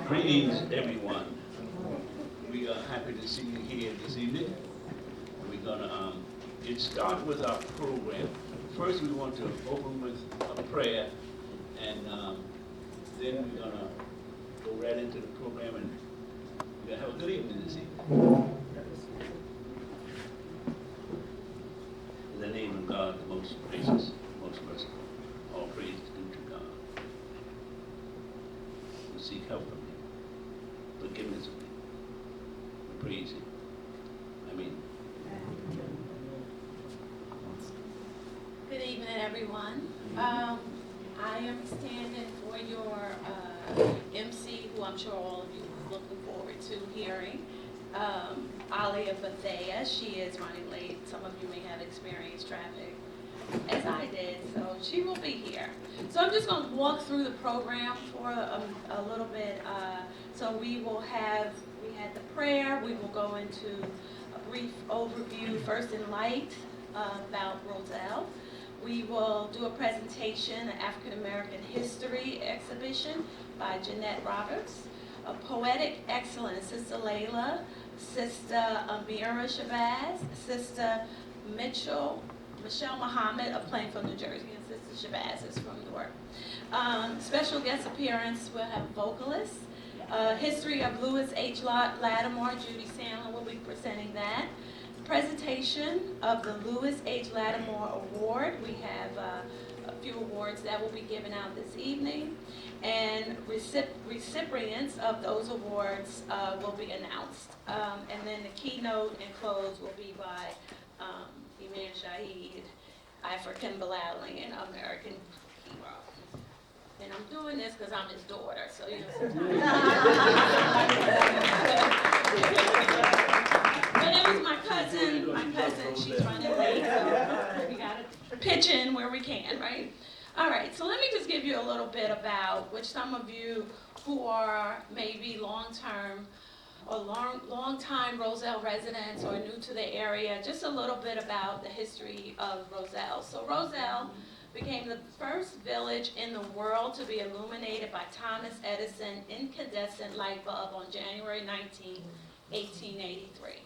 Greetings, everyone. We are happy to see you here this evening. We're going to get started with our program. First, we want to open with a prayer, and then we're going to go right into the program, and we're going to have a good evening this evening. In the name of God, the most gracious, most merciful, all praise is due to God. We seek help from Him, forgiveness of Him. We praise Him. Amen. Good evening, everyone. I am standing for your MC, who I'm sure all of you are looking forward to hearing. Alia Bethea. She is running late. Some of you may have experienced traffic, as I did, so she will be here. So I'm just going to walk through the program for a little bit. So we had the prayer. We will go into a brief overview, first in light, about Roselle. We will do a presentation, an African American history exhibition by Jeanette Roberts. A poetic excellence, Sister Layla, Sister Amira Shabazz, Sister Michelle Muhammad of Plainfield, New Jersey, and Sister Shabazz is from Newark. Special guest appearance, we'll have vocalists. History of Louis H.LATMER, Judy Sandler will be presenting that. Presentation of the Louis H.LATMER Award. We have a few awards that will be given out this evening, and recipients of those awards will be announced. And then the keynote and close will be by IMAM Shahid, African Battalion American hero. And I'm doing this because I'm his daughter, so you know But it was my cousin, she's running late, so we gotta pitch in where we can, right? All right, so let me just give you a little bit about which some of you who are maybe long-term or long-time Roselle residents or new to the area, just a little bit about the history of Roselle. So Roselle became the first village in the world to be illuminated by Thomas Edison incandescent light bulb on January 19, 1883.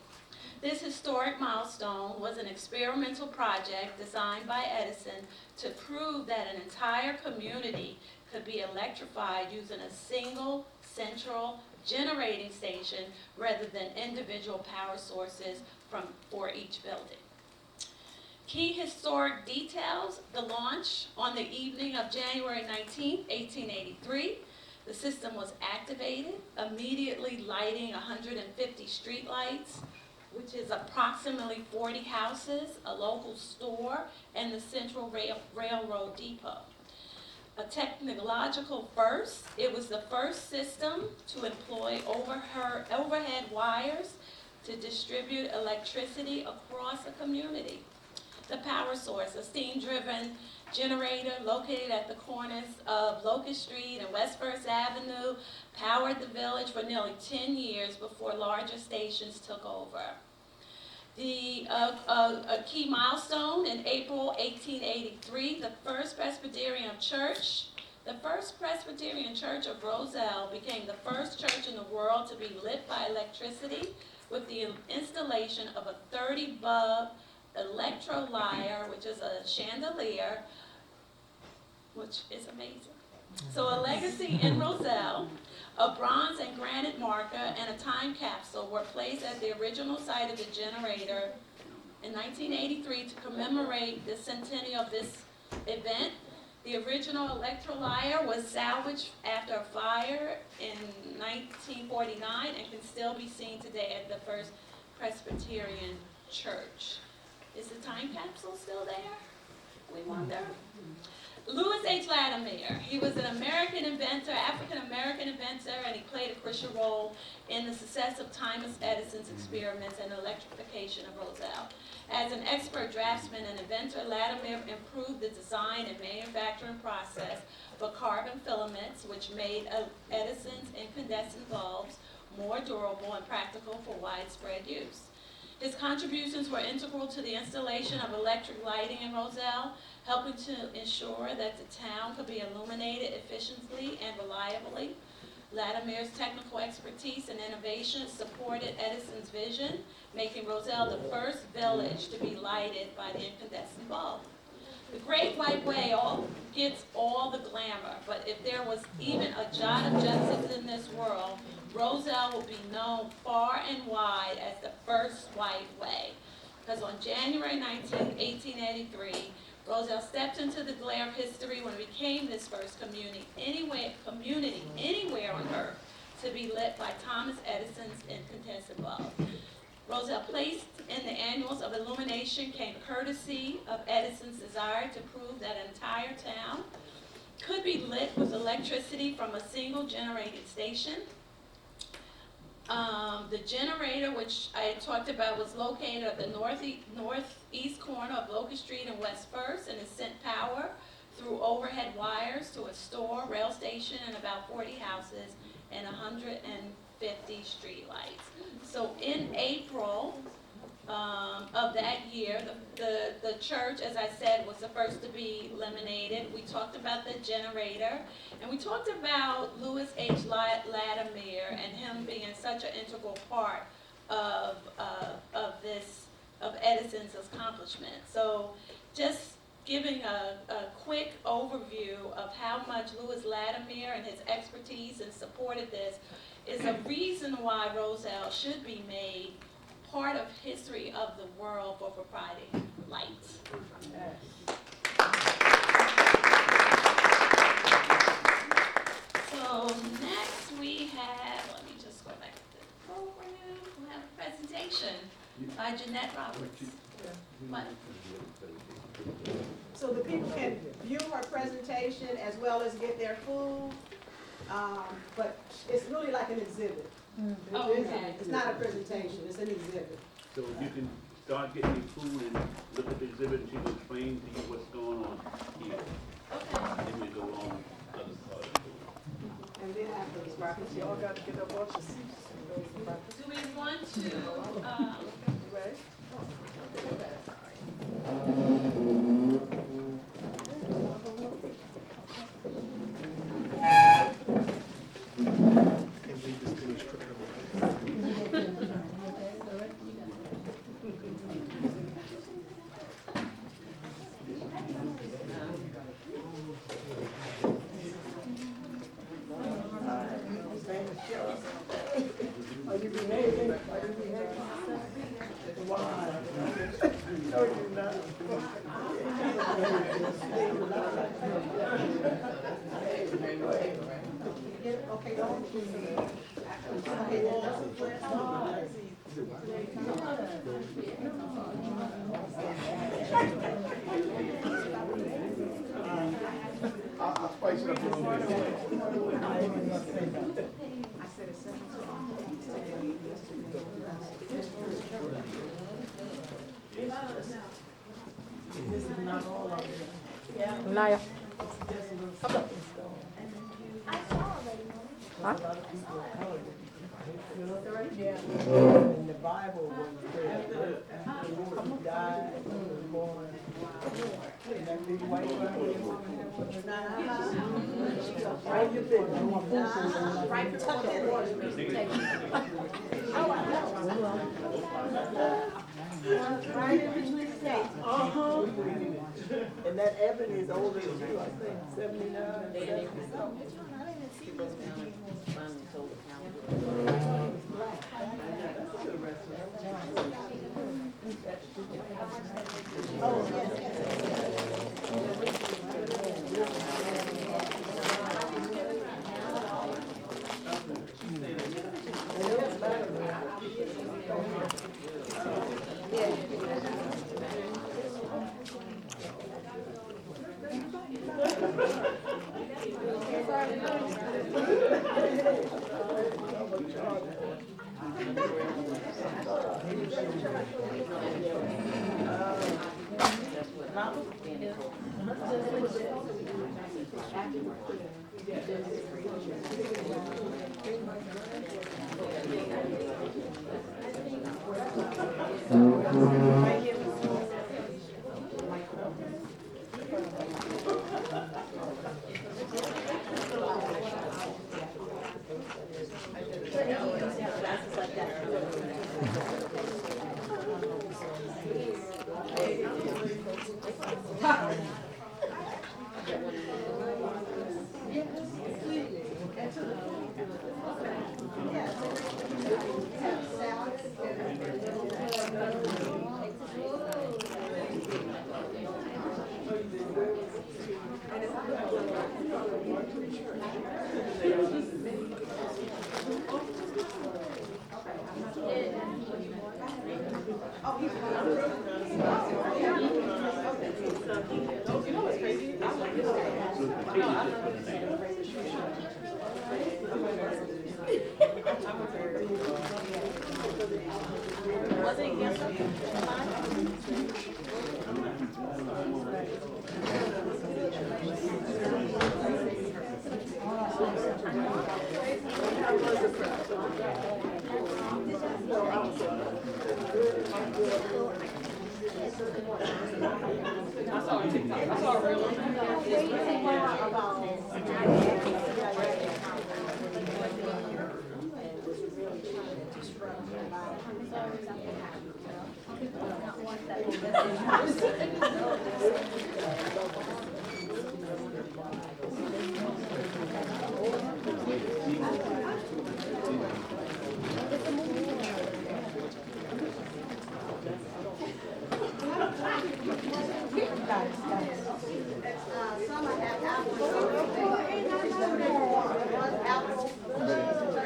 This historic milestone was an experimental project designed by Edison to prove that an entire community could be electrified using a single central generating station rather than individual power sources for each building. Key historic details: the launch on the evening of January 19, 1883. The system was activated, immediately lighting 150 street lights, which is approximately 40 houses, a local store, and the Central Railroad Depot. A technological first, it was the first system to employ overhead wires to distribute electricity across a community. The power source, a steam-driven generator located at the corners of Locust Street and West First Avenue, powered the village for nearly 10 years before larger stations took over. A key milestone in April 1883, the First Presbyterian Church of Roselle became the first church in the world to be lit by electricity with the installation of a 30-bulb electrolyre, which is a chandelier, which is amazing. So a legacy in Roselle, a bronze and granite marker, and a time capsule were placed at the original site of the generator in 1983 to commemorate the centennial of this event. The original electrolyre was salvaged after a fire in 1949 and can still be seen today at the First Presbyterian Church. Is the time capsule still there? We wonder. Louis H.LATMER, he was an American inventor, African-American inventor, and he played a crucial role in the success of Thomas Edison's experiments and electrification of Roselle. As an expert draftsman and inventor, Latimer improved the design and manufacturing process for carbon filaments, which made Edison's incandescent bulbs more durable and practical for widespread use. His contributions were integral to the installation of electric lighting in Roselle, helping to ensure that the town could be illuminated efficiently and reliably. Latimer's technical expertise and innovation supported Edison's vision, making Roselle the first village to be lighted by the incandescent bulb. The Great White Way gets all the glamour, but if there was even a jot of justice in this world, Roselle will be known far and wide as the first white way. Because on January 19, 1883, Roselle stepped into the glare of history when it became this first community anywhere on earth to be lit by Thomas Edison's incandescent bulb. Roselle placed in the annuals of illumination came courtesy of Edison's desire to prove that an entire town could be lit with electricity from a single generating station. The generator, which I had talked about, was located at the northeast corner of Locust Street and West First, and it sent power through overhead wires to a store, rail station, and about 40 houses and 150 streetlights. So in April of that year, the church, as I said, was the first to be illuminated. We talked about the generator, and we talked about Louis H.LATMER and him being such an integral part of Edison's accomplishment. So just giving a quick overview of how much Louis Latimer and his expertise and supported this is a reason why Roselle should be made part of history of the world for providing light. So next we have, let me just go back to the program, we'll have a presentation by Jeanette Roberts. What? So the people can view her presentation as well as get their food, but it's really like an exhibit. Oh, okay. It's not a presentation, it's an exhibit. So you can start getting your food and look at the exhibit and she will explain to you what's going on here. Okay. Then we go on to the other part of the And then after the breakfast, y'all got to get up off the seats. Do we want to, Are you behaving? Are you behaving? Why? No, you're not. Okay, don't. I'll spice it up a little bit. I said it's This is not all of it. Naya. In the Bible, after the Lord died, he was born. And that big white right you fit. Right tuck in. Right in between the states. And that Evan is older than you, I think, 79. Oh,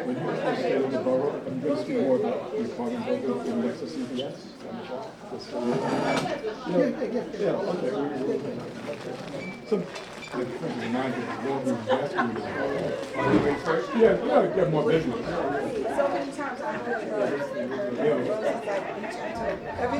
When you stay in the borough, I'm going to speak more about the apartment building in next to CBS. Yeah, okay. Some, like, remind you, we'll be asking you. Yeah, get more business. So many times I heard every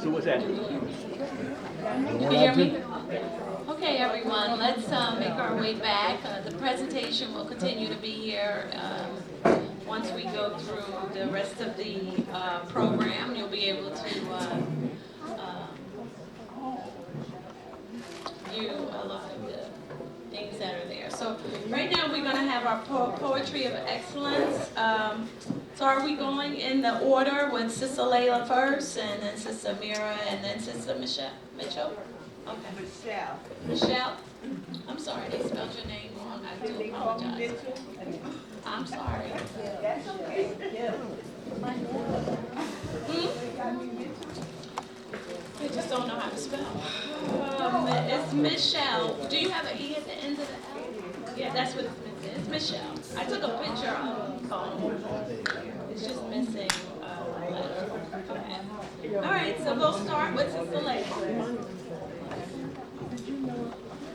So what's that? Can you hear me? Okay, everyone, let's make our way back. The presentation will continue to be here. Once we go through the rest of the program, you'll be able to view a lot of the things that are there. So right now we're going to have our Poetry of Excellence. So are we going in the order with Sister Layla first, and then Sister Mira, and then Sister Mitchell? Okay. Michelle. I'm sorry, they spelled your name wrong. I do apologize. I'm sorry. That's okay. Michelle. Do you have an E at the end of the L? Yeah, that's what it's missing. It's Michelle. I took a picture of the phone. It's just missing a letter. Okay. All right, so we'll start with Sister Leila.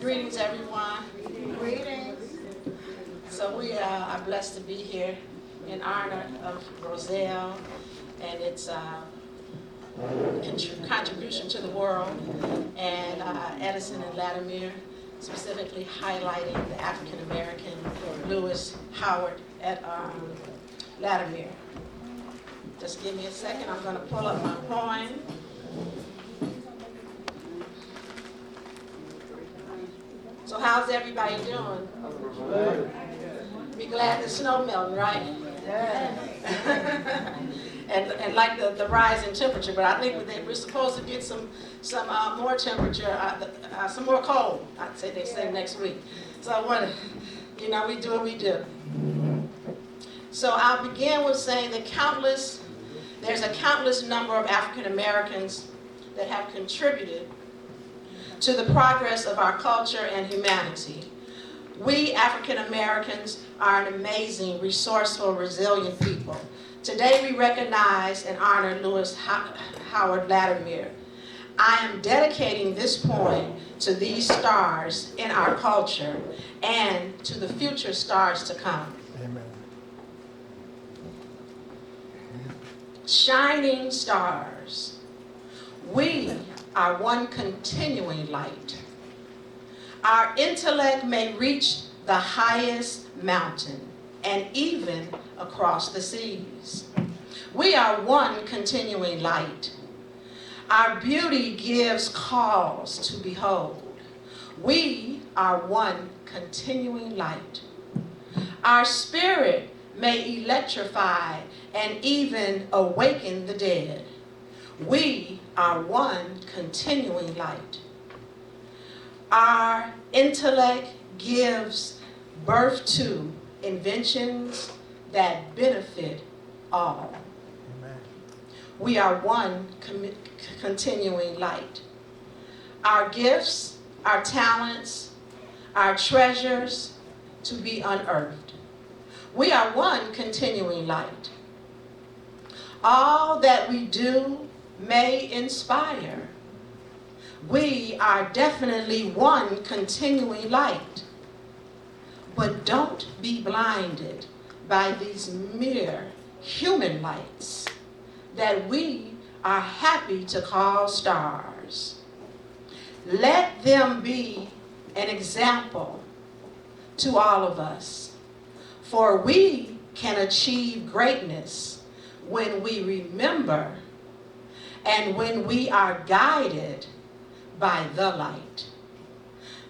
Greetings, everyone. Greetings. So we are blessed to be here in honor of Roselle and its contribution to the world, and Edison and Latimer, specifically highlighting the African American Lewis Howard at Latimer. Just give me a second. I'm going to pull up my poem. So how's everybody doing? Be glad the snow melting, right? Yeah. and like the rise in temperature, but I think we're supposed to get some more temperature, some more cold. I'd say they say next week. So I want to, we do what we do. So I'll begin with saying that there's a countless number of African Americans that have contributed to the progress of our culture and humanity. We African Americans are an amazing, resourceful, resilient people. Today we recognize and honor Lewis Howard Latimer. I am dedicating this poem to these stars in our culture and to the future stars to come. Amen. Shining stars, we are one continuing light. Our intellect may reach the highest mountain and even across the seas. We are one continuing light. Our beauty gives cause to behold. We are one continuing light. Our spirit may electrify and even awaken the dead. We are one continuing light. Our intellect gives birth to inventions that benefit all. Amen. We are one continuing light. Our gifts, our talents, our treasures to be unearthed. We are one continuing light. All that we do may inspire. We are definitely one continuing light. But don't be blinded by these mere human lights that we are happy to call stars. Let them be an example to all of us, for we can achieve greatness when we remember and when we are guided by the light,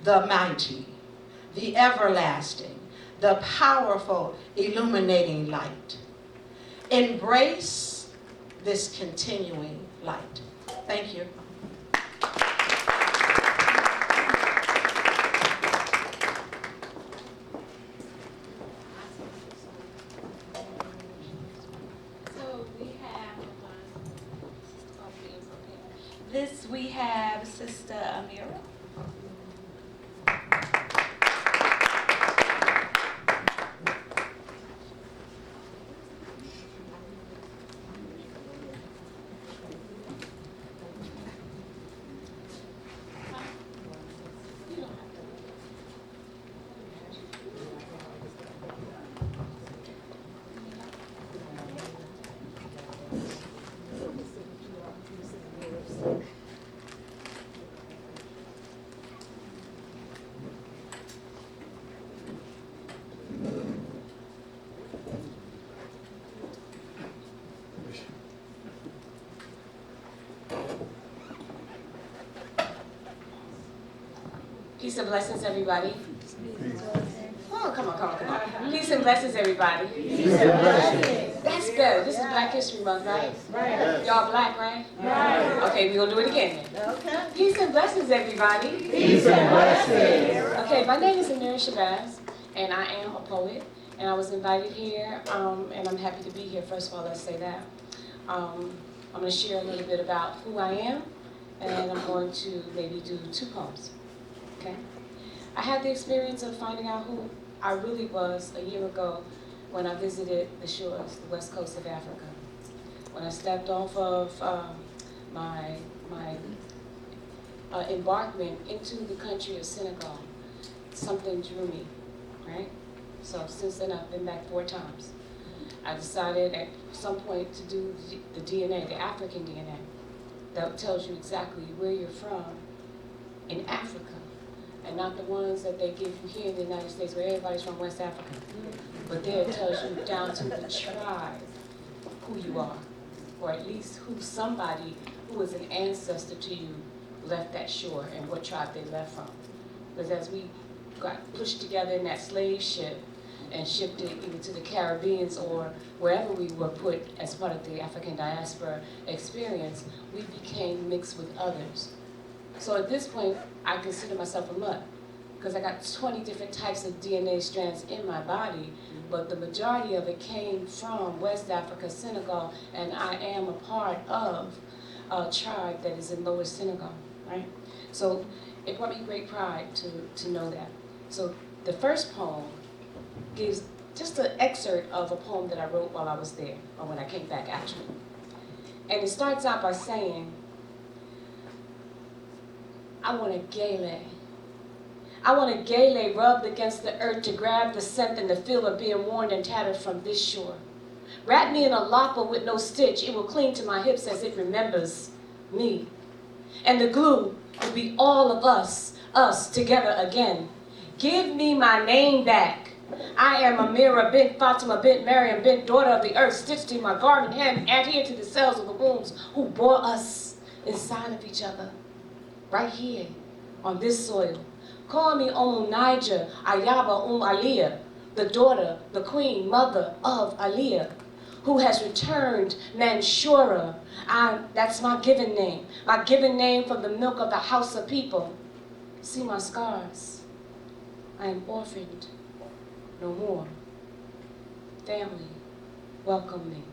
the mighty, the everlasting, the powerful, illuminating light. Embrace this continuing light. Thank you. We have Sister Amira. Peace and blessings, everybody. Oh, come on. Peace and blessings, everybody. Peace and blessings. That's good. This is Black History Month, right? Right. Y'all black, right? Right. Okay, we're going to do it again. Okay. Peace and blessings, everybody. Peace and blessings. Okay, my name is Amira Shabazz, and I am a poet, and I was invited here, and I'm happy to be here. First of all, let's say that. I'm going to share a little bit about who I am, and I'm going to maybe do 2 poems. okay? I had the experience of finding out who I really was a year ago when I visited the shores, the west coast of Africa. When I stepped off of my embarkment into the country of Senegal, something drew me, right? So since then I've been back 4 times. I decided at some point to do the DNA, the African DNA, that tells you exactly where you're from in Africa, and not the ones that they give you here in the United States where everybody's from West Africa. But there it tells you down to the tribe who you are, or at least who somebody who was an ancestor to you left that shore and what tribe they left from. Because as we got pushed together in that slave ship and shipped it either to the Caribbeans or wherever we were put as part of the African diaspora experience, we became mixed with others. So at this point, I consider myself a mutt, because I got 20 different types of DNA strands in my body, but the majority of it came from West Africa, Senegal, and I am a part of a tribe that is in Lower Senegal, right? So it brought me great pride to know that. So the first poem gives just an excerpt of a poem that I wrote while I was there, or when I came back actually. And it starts out by saying, I want a gele. I want a gele rubbed against the earth to grab the scent and the feel of being worn and tattered from this shore. Wrap me in a lapa with no stitch, it will cling to my hips as it remembers me. And the glue will be all of us together again. Give me my name back. I am Amira bint Fatima bint Maryam bint daughter of the earth, stitched in my garment hem, adhered to the cells of the wombs who bore us inside of each other. Right here, on this soil. Call me Niger, Ayaba Aliyah, the daughter, the queen, mother of Aliyah, who has returned Manshura. That's my given name from the milk of the house of people. See my scars. I am orphaned, no more. Family, welcome me.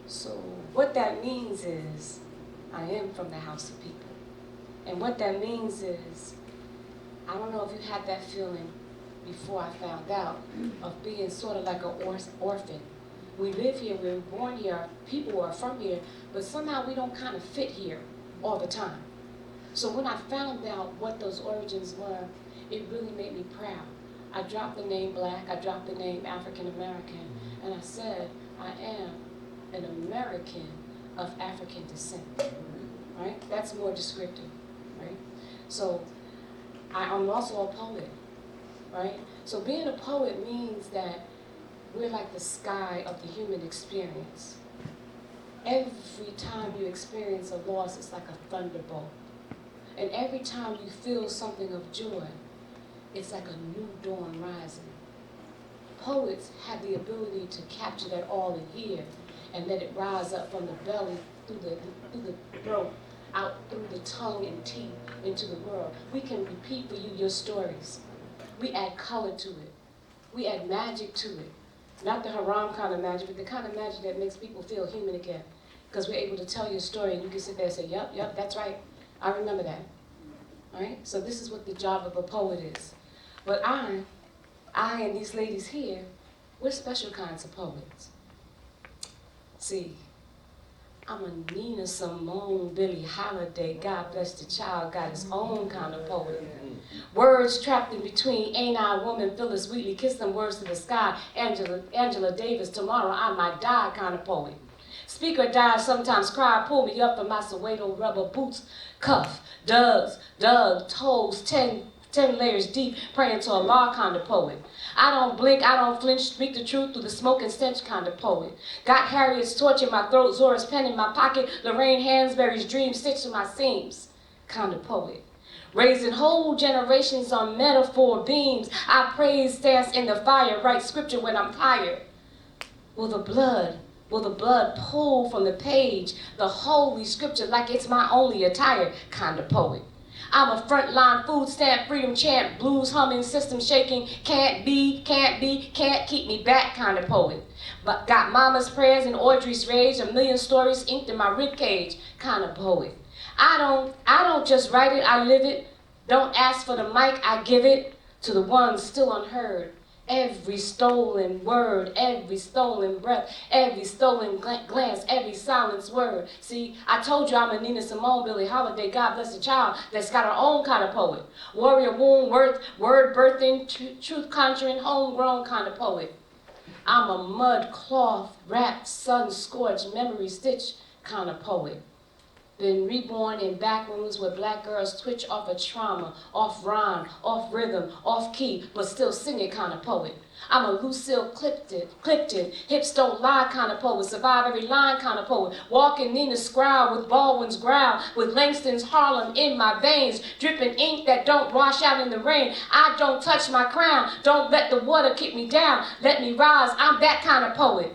So what that means is, I am from the house of people. And what that means is, I don't know if you had that feeling before I found out, of being sort of like an orphan. We live here, we're born here, people are from here, but somehow we don't kind of fit here all the time. So when I found out what those origins were, it really made me proud. I dropped the name Black, I dropped the name African American, and I said, I am an American of African descent, right? That's more descriptive, right? So I'm also a poet, right? So being a poet means that we're like the sky of the human experience. Every time you experience a loss, it's like a thunderbolt. And every time you feel something of joy, it's like a new dawn rising. Poets have the ability to capture that all in here and let it rise up from the belly, through the throat, out through the tongue and teeth into the world. We can repeat for you your stories. We add color to it. We add magic to it. Not the haram kind of magic, but the kind of magic that makes people feel human again. Because we're able to tell you a story and you can sit there and say, yep, that's right. I remember that. All right? So this is what the job of a poet is. But I and these ladies here, we're special kinds of poets. See, I'm a Nina Simone, Billie Holiday, God bless the child, got his own kind of poet. Words trapped in between, ain't I a woman, Phyllis Wheatley, kiss them words to the sky, Angela Davis, tomorrow I might die kind of poet. Speak or die, sometimes cry, pull me up from my Soweto rubber boots, cuff, dug, toes, 10 layers deep, praying to Allah kind of poet. I don't blink, I don't flinch, speak the truth through the smoke and stench kind of poet. Got Harriet's torch in my throat, Zora's pen in my pocket, Lorraine Hansberry's dream stitched to my seams kind of poet. Raising whole generations on metaphor beams, I praise, dance in the fire, write scripture when I'm tired. Will the blood pull from the page, the holy scripture like it's my only attire kind of poet. I'm a frontline food stamp freedom chant, blues humming, system shaking, can't keep me back kind of poet. But got mama's prayers and Audrey's rage, a million stories inked in my ribcage kind of poet. I don't just write it, I live it. Don't ask for the mic, I give it to the ones still unheard. Every stolen word, every stolen breath, every stolen glance, every silenced word. See, I told you I'm a Nina Simone, Billie Holiday, God bless the child that's got her own kind of poet. Warrior womb, word birthing, truth conjuring, homegrown kind of poet. I'm a mud cloth, wrapped, sun-scorched, memory stitched kind of poet. Been reborn in back rooms where black girls twitch off of trauma, off rhyme, off rhythm, off key, but still singing kind of poet. I'm a Lucille Clifton, hips don't lie kind of poet, survive every line kind of poet, walking Nina's scribe with Baldwin's growl, with Langston's Harlem in my veins, dripping ink that don't wash out in the rain. I don't touch my crown, don't let the water kick me down, let me rise, I'm that kind of poet.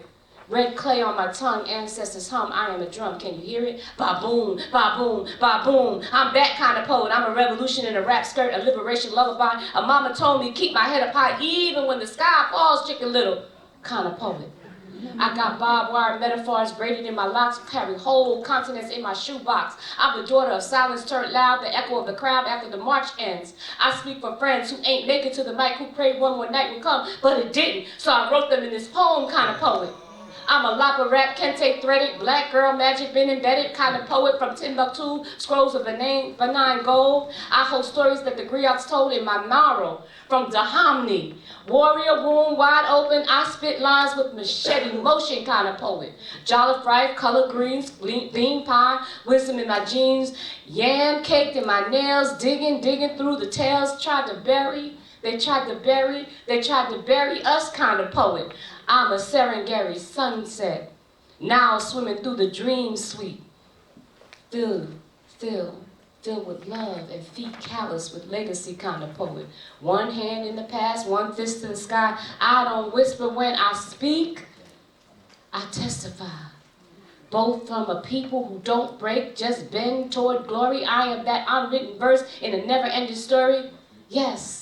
Red clay on my tongue, ancestors hum, I am a drum, can you hear it? Ba-boom, ba-boom, ba-boom. I'm that kind of poet. I'm a revolution in a rap skirt, a liberation lullaby. A mama told me keep my head up high, even when the sky falls, chicken little, kind of poet. I got barbed wire metaphors braided in my locks, carry whole continents in my shoebox. I'm the daughter of silence turned loud, the echo of the crowd after the march ends. I speak for friends who ain't make it to the mic, who prayed one more night would come, but it didn't. So I wrote them in this poem kind of poet. I'm a lapa rap, kente threaded, black girl magic been embedded, kind of poet from Timbuktu, scrolls of benign gold. I hold stories that the griots told in my marrow, from Dahamni. Warrior womb wide open, I spit lines with machete motion kind of poet. Jollof rice, color greens, bean pie, wisdom in my jeans, yam caked in my nails, digging through the tails, they tried to bury us kind of poet. I'm a Serengeti sunset, now swimming through the dream suite. Filled with love and feet callous with legacy kind of poet. One hand in the past, one fist in the sky. I don't whisper when I speak, I testify. Both from a people who don't break, just bend toward glory. I am that unwritten verse in a never-ending story. Yes,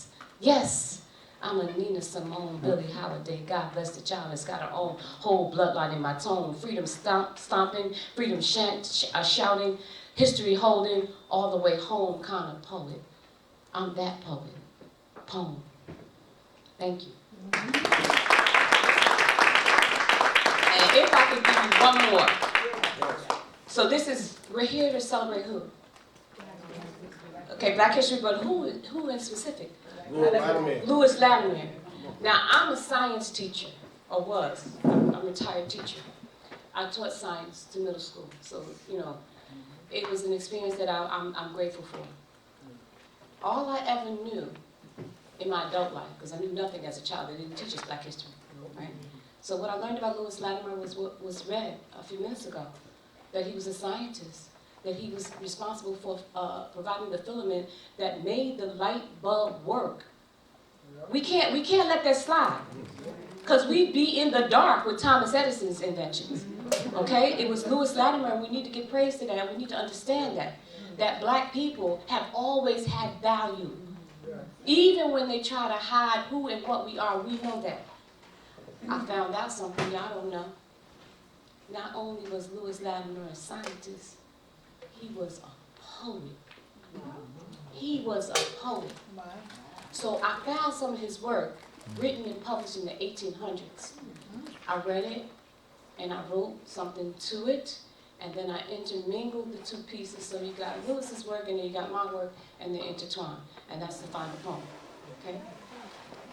I'm a Nina Simone, Billie Holiday. God bless the child that's got her own whole bloodline in my tone. Freedom stomping, freedom shouting, history holding, all the way home kind of poet. I'm that poet. Poem. Thank you. And if I could give you one more. So we're here to celebrate who? Okay, Black History, but who in specific? Louis Latimer. Now, I'm a science teacher, or was. I'm a retired teacher. I taught science to middle school, so, it was an experience that I'm grateful for. All I ever knew in my adult life, because I knew nothing as a child, they didn't teach us Black history, right? So what I learned about Louis Latimer was what was read a few minutes ago, that he was a scientist, that he was responsible for providing the filament that made the light bulb work. We can't let that slide, because we'd be in the dark with Thomas Edison's inventions. Okay, it was Louis Latimer, and we need to give praise to that, and we need to understand that black people have always had value. Even when they try to hide who and what we are, we know that. I found out something y'all don't know. Not only was Louis Latimer a scientist, he was a poet. He was a poet. So I found some of his work written and published in the 1800s. I read it, and I wrote something to it, and then I intermingled the two pieces. So you got Louis's work, and then you got my work, and they intertwine. And that's the final poem, okay?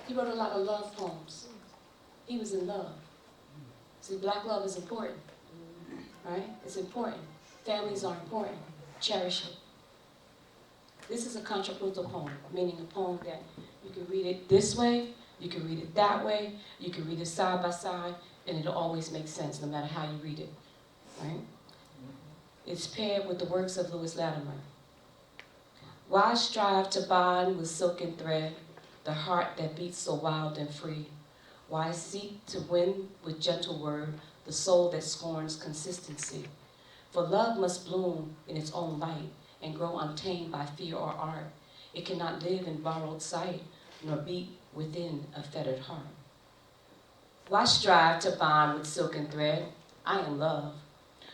He wrote a lot of love poems. He was in love. See, black love is important, right? It's important. Families are important. Cherish it. This is a contrapuntal poem, meaning a poem that you can read it this way, you can read it that way, you can read it side by side, and it'll always make sense no matter how you read it, right? It's paired with the works of Louis Latimer. Why strive to bind with silken thread the heart that beats so wild and free? Why seek to win with gentle word the soul that scorns consistency? For love must bloom in its own light and grow untamed by fear or art. It cannot live in borrowed sight, nor beat within a fettered heart. Why strive to bind with silken thread? I am love.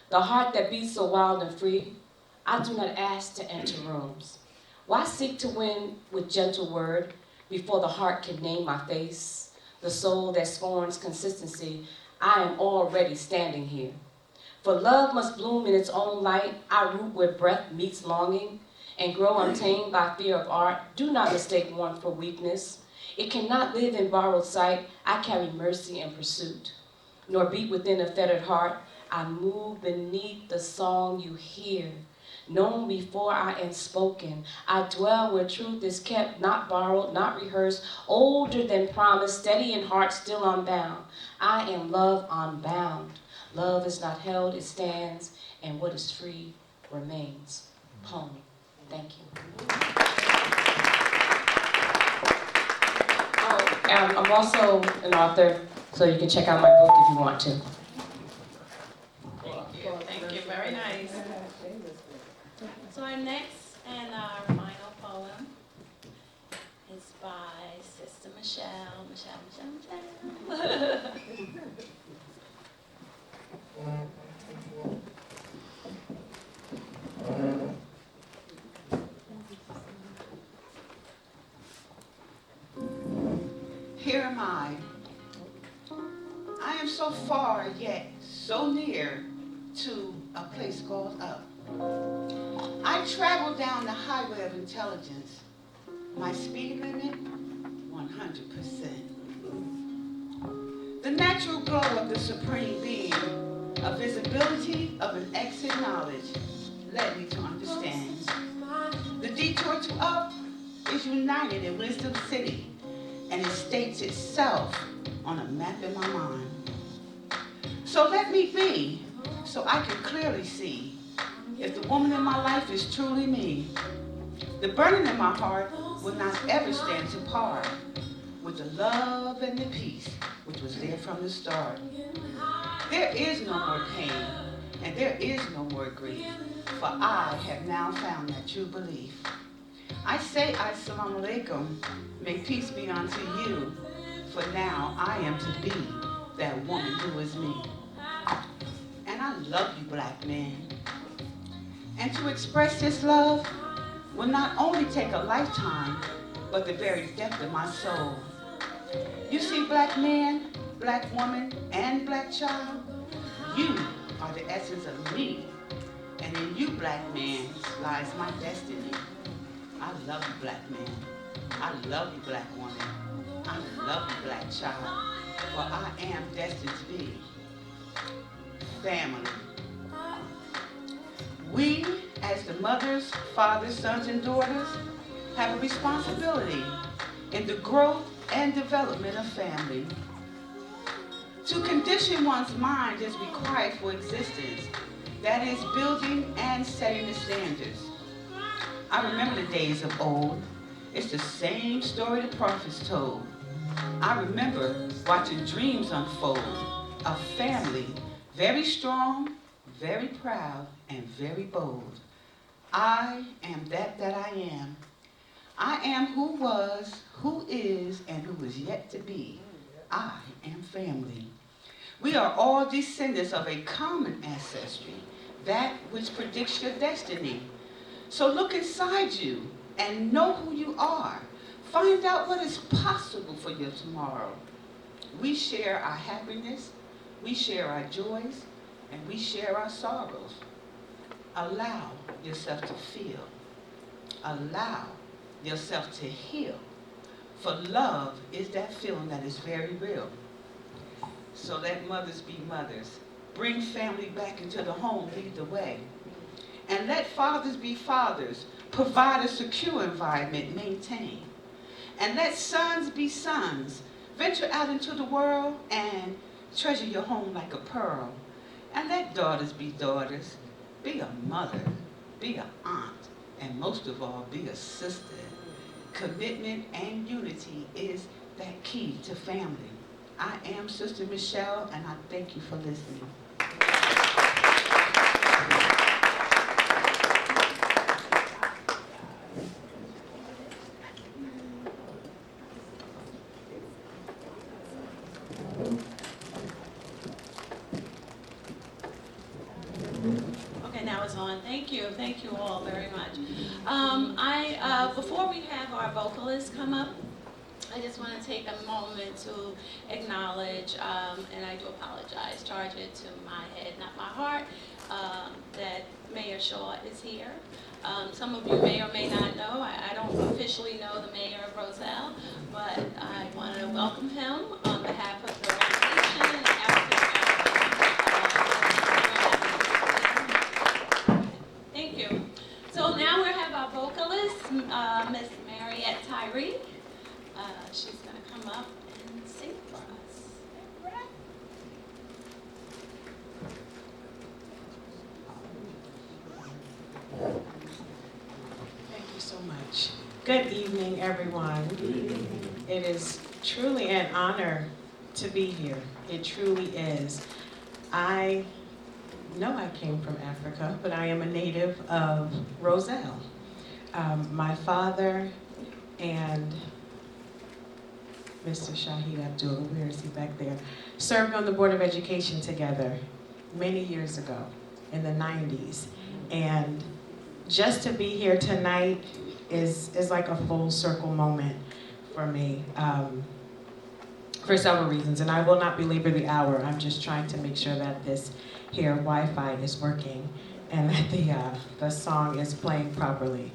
The heart that beats so wild and free. I do not ask to enter rooms. Why seek to win with gentle word before the heart can name my face? The soul that scorns consistency, I am already standing here. For love must bloom in its own light. I root where breath meets longing and grow untamed by fear of art. Do not mistake warmth for weakness. It cannot live in borrowed sight. I carry mercy and pursuit, nor beat within a fettered heart. I move beneath the song you hear, known before I am spoken. I dwell where truth is kept, not borrowed, not rehearsed, older than promise, steady in heart, still unbound. I am love unbound. Love is not held, it stands, and what is free remains. Poem. Thank you. I'm also an author, so you can check out my book if you want to. Thank you, very nice. So our next and our final poem is by Sister Michelle. Michelle. Here am I. I am so far yet so near to a place called up. I travel down the highway of intelligence. My speed limit, 100%. The natural glow of the Supreme Being, a visibility of an exit knowledge, led me to understand. The detour to up is united in Wisdom City, and it states itself on a map in my mind. So let me be, so I can clearly see if the woman in my life is truly me. The burning in my heart will not ever stand to par with the love and the peace which was there from the start. There is no more pain, and there is no more grief, for I have now found that true belief. I say Assalamu alaikum, may peace be unto you, for now I am to be that woman who is me. And I love you, black men. And to express this love will not only take a lifetime, but the very depth of my soul. You see, black man, black woman, and black child, you are the essence of me. And in you, black man, lies my destiny. I love you, black man. I love you, black woman. I love you, black child. For I am destined to be family. We, as the mothers, fathers, sons, and daughters, have a responsibility in the growth and development of family. To condition one's mind is required for existence. That is building and setting the standards. I remember the days of old. It's the same story the prophets told. I remember watching dreams unfold. A family, very strong, very proud, and very bold. I am that I am. I am who was, who is, and who is yet to be. I am family. We are all descendants of a common ancestry, that which predicts your destiny. So look inside you and know who you are. Find out what is possible for your tomorrow. We share our happiness, we share our joys, and we share our sorrows. Allow yourself to feel. Allow yourself to heal. For love is that feeling that is very real. So let mothers be mothers. Bring family back into the home, lead the way. And let fathers be fathers. Provide a secure environment, maintain. And let sons be sons. Venture out into the world and treasure your home like a pearl. And let daughters be daughters. Be a mother, be an aunt, and most of all, be a sister. Commitment and unity is that key to family. I am Sister Michelle, and I thank you for listening. Okay, And now it's on. Thank you all very much. Before we have our vocalists come up, I just want to take a moment to acknowledge, and I do apologize, charge it to my head, not my heart, that Mayor Shaw is here. Some of you may or may not know, I don't officially know the mayor of Roselle, but I want to welcome him on behalf of the organization and African. Thank you. So now we have our vocalist, Miss Mariette Tyree. She's going to come up and sing for us. Thank you so much. Good evening, everyone. It is truly an honor to be here. It truly is. I know I came from Africa, but I am a native of Roselle. My father and Mr. Shahid Abdullah, where is he back there, served on the Board of Education together many years ago in the 90s. And just to be here tonight is like a full circle moment for me, for several reasons. And I will not belabor the hour. I'm just trying to make sure that this here Wi-Fi is working and that the song is playing properly.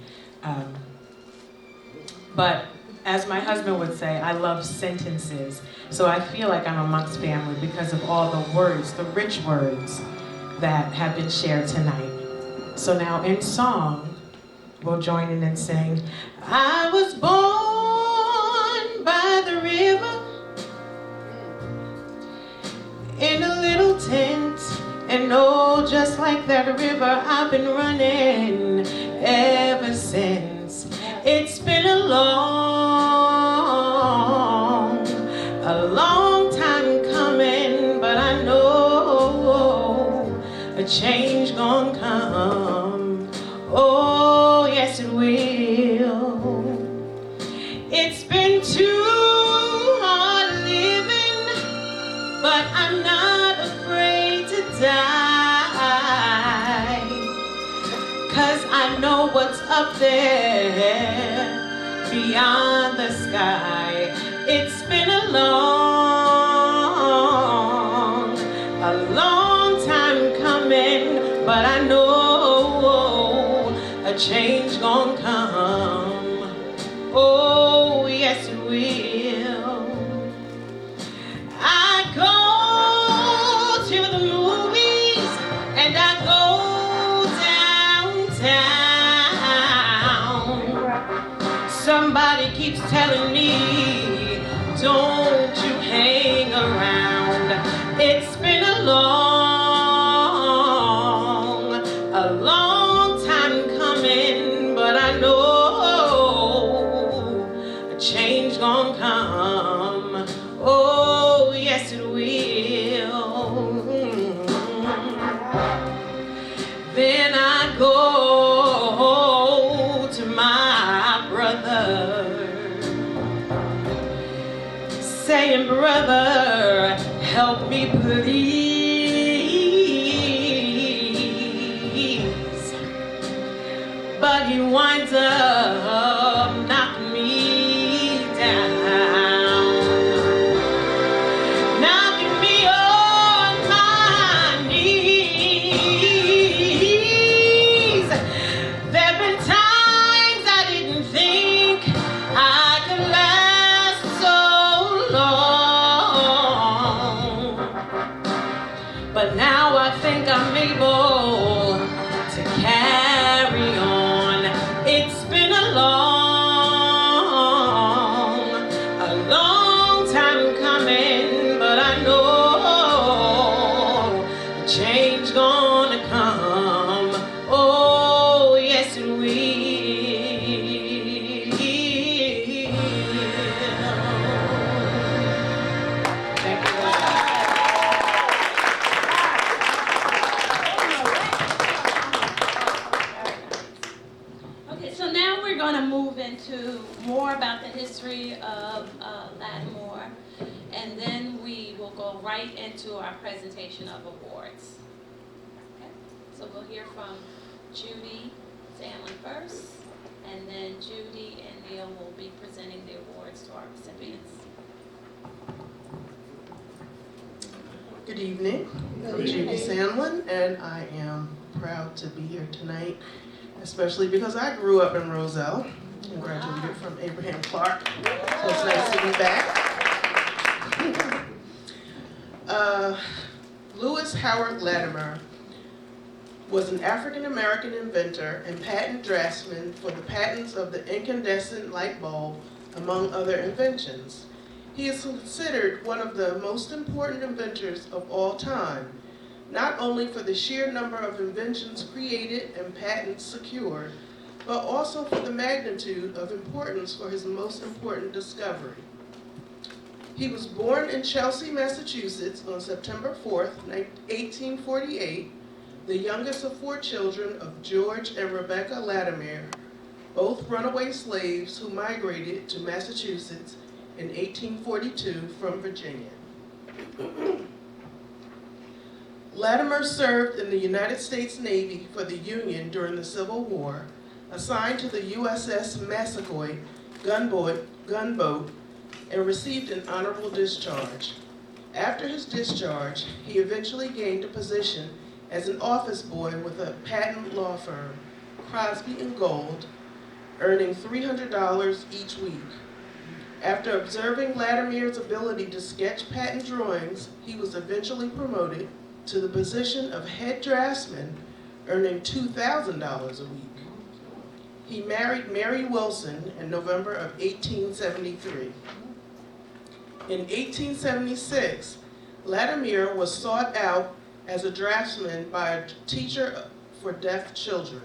But as my husband would say, I love sentences. So I feel like I'm amongst family because of all the words, the rich words that have been shared tonight. So now in song, we'll join in and sing, I was born by the river in a little tent, and oh, just like that river, I've been running ever since. It's been a long time coming, but I know a change gonna come. Oh, yes it will. It's been too hard living, but I'm not afraid to die, 'cause I know what's up there beyond the sky. It's been a long time coming, but I know a change gonna come. Oh, yes it will. I go to the movies and I go downtown. Somebody keeps telling me, don't you hang around. It's been a long time coming, but I know a change gonna come. Oh, yes it will. Then I go to my brother, saying, brother, help me please. But he winds up knocking me down, knocking me on my knees. There've been times I didn't think I could last so long, but now I think I'm able to carry on. It's been a long time coming, but I know a change gonna come. Oh, yes it will. Thank you. Okay, so now we're going to move into more about the history of LATMER, and then we will go right into our presentation of awards. Okay, so go we'll hear from Judy Sandlin first, and then Judy and Neil will be presenting the awards to our recipients. Good evening. I'm Judy Sandlin, and I am proud to be here tonight, especially because I grew up in Roselle and graduated from Abraham Clark, so it's nice to be back. Lewis Howard Latimer was an African-American inventor and patent draftsman for the patents of the incandescent light bulb, among other inventions. He is considered one of the most important inventors of all time, not only for the sheer number of inventions created and patents secured, but also for the magnitude of importance for his most important discovery. He was born in Chelsea, Massachusetts on September 4th, 1848, the youngest of 4 children of George and Rebecca Latimer, both runaway slaves who migrated to Massachusetts in 1842 from Virginia. Latimer served in the United States Navy for the Union during the Civil War, assigned to the USS Massasoit gunboat, and received an honorable discharge. After his discharge, he eventually gained a position as an office boy with a patent law firm, Crosby and Gold, earning $300 each week. After observing Latimer's ability to sketch patent drawings, he was eventually promoted to the position of head draftsman, earning $2,000 a week. He married Mary Wilson in November of 1873. In 1876, Latimer was sought out as a draftsman by a teacher for deaf children.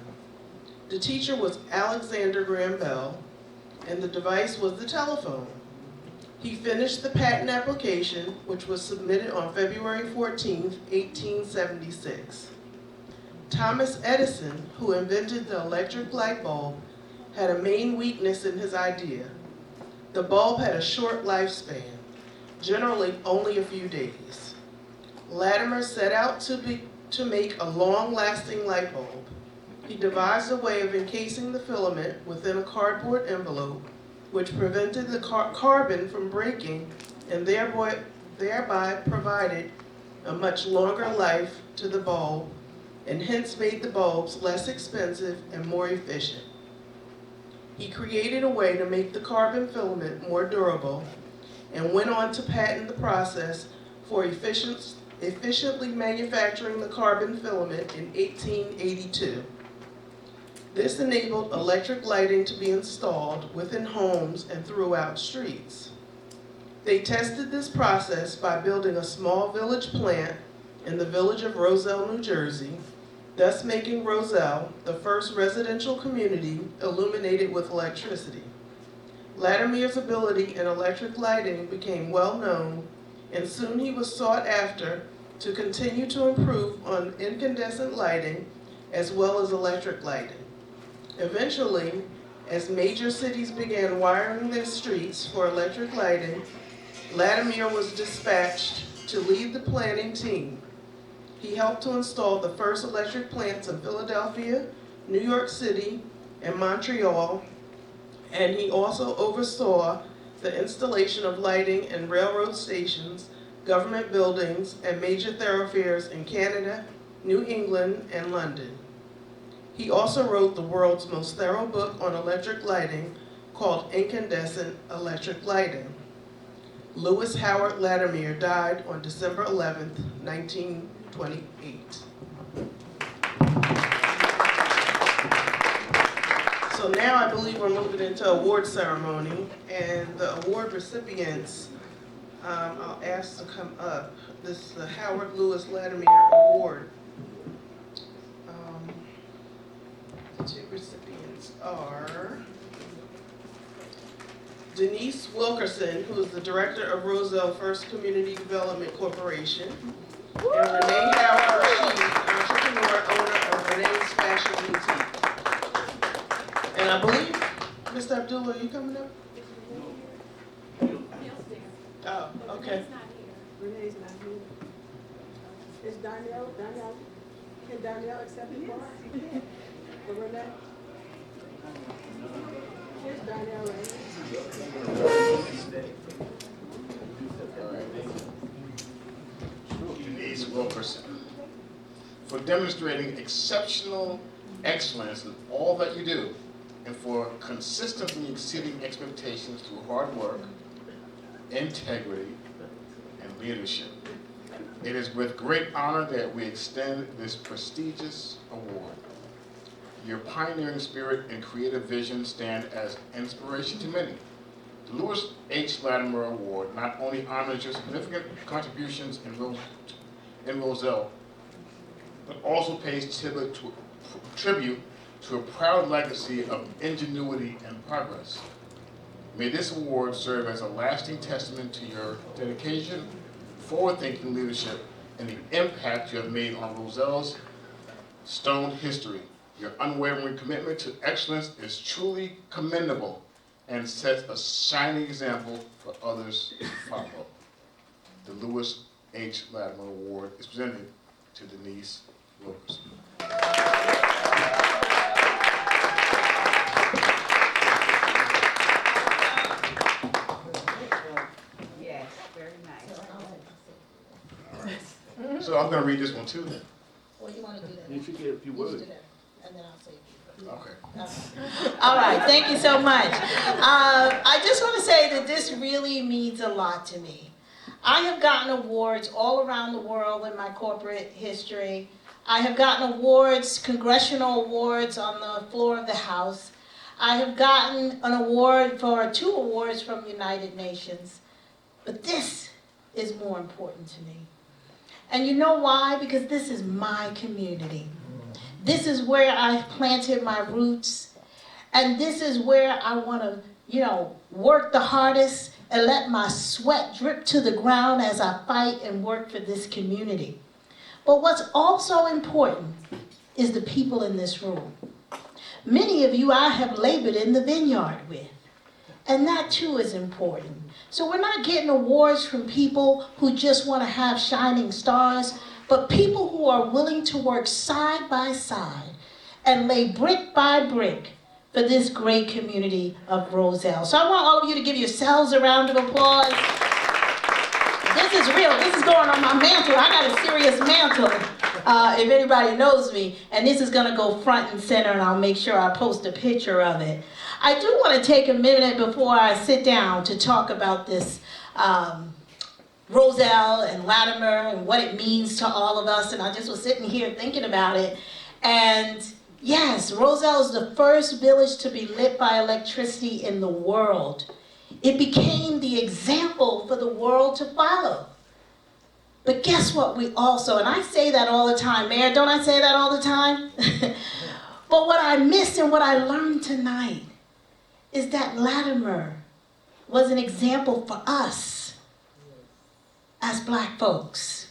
The teacher was Alexander Graham Bell, and the device was the telephone. He finished the patent application, which was submitted on February 14, 1876. Thomas Edison, who invented the electric light bulb, had a main weakness in his idea. The bulb had a short lifespan, generally only a few days. Latimer set out to make a long-lasting light bulb. He devised a way of encasing the filament within a cardboard envelope, which prevented the carbon from breaking and thereby provided a much longer life to the bulb, and hence made the bulbs less expensive and more efficient. He created a way to make the carbon filament more durable and went on to patent the process for efficiently manufacturing the carbon filament in 1882. This enabled electric lighting to be installed within homes and throughout streets. They tested this process by building a small village plant in the village of Roselle, New Jersey, thus making Roselle the first residential community illuminated with electricity. Latimer's ability in electric lighting became well known, and soon he was sought after to continue to improve on incandescent lighting as well as electric lighting. Eventually, as major cities began wiring their streets for electric lighting, Latimer was dispatched to lead the planning team. He helped to install the first electric plants in Philadelphia, New York City, and Montreal, and he also oversaw the installation of lighting in railroad stations, government buildings, and major thoroughfares in Canada, New England, and London. He also wrote the world's most thorough book on electric lighting called Incandescent Electric Lighting. Lewis Howard Latimer died on December 11th, 1928. So now I believe we're moving into award ceremony, and the award recipients I'll ask to come up. This is the Howard Lewis Latimer Award. The 2 recipients are Denise Wilkerson, who is the director of Roselle First Community Development Corporation, and Renee Howard Shahid, entrepreneur, owner of Renee's Fashion Boutique. And I believe, Mr. Abdullah, are you coming up? Oh, okay. Renee's not here. Is Donnell? Can Darnell accept the award? For Renee? Here's Darnell Denise Wilkerson, for demonstrating exceptional excellence in all that you do, and for consistently exceeding expectations through hard work, integrity, and leadership. It is with great honor that we extend this prestigious award. Your pioneering spirit and creative vision stand as inspiration to many. The Lewis H.LATMER Award not only honors your significant contributions in Roselle, but also pays tribute to a proud legacy of ingenuity and progress. May this award serve as a lasting testament to your dedication, forward-thinking leadership, and the impact you have made on Roselle's stone history. Your unwavering commitment to excellence is truly commendable and sets a shining example for others to follow. The Lewis H. Latimer Award is presented to Denise Wilkerson. Yes, very nice. So I'm going to read this one too then. Well, you want to do that. You should get a few You should words. do that, and then I'll say. Okay. All right, thank you so much. I just want to say that this really means a lot to me. I have gotten awards all around the world in my corporate history. I have gotten awards, congressional awards on the floor of the House. I have gotten an award for 2 awards from United Nations. But this is more important to me. And you know why? Because this is my community. This is where I've planted my roots. And this is where I want to, work the hardest and let my sweat drip to the ground as I fight and work for this community. But what's also important is the people in this room. Many of you I have labored in the vineyard with. And that too is important. So we're not getting awards from people who just want to have shining stars, but people who are willing to work side by side and lay brick by brick for this great community of Roselle. So I want all of you to give yourselves a round of applause. This is real. This is going on my mantle. I got a serious mantle, if anybody knows me. And this is going to go front and center, and I'll make sure I post a picture of it. I do want to take a minute before I sit down to talk about this Roselle and Latimer and what it means to all of us. And I just was sitting here thinking about it. And yes, Roselle is the first village to be lit by electricity in the world. It became the example for the world to follow. But guess what we also, and I say that all the time, Mayor, don't I say that all the time? But what I missed and what I learned tonight is that Latimer was an example for us as Black folks.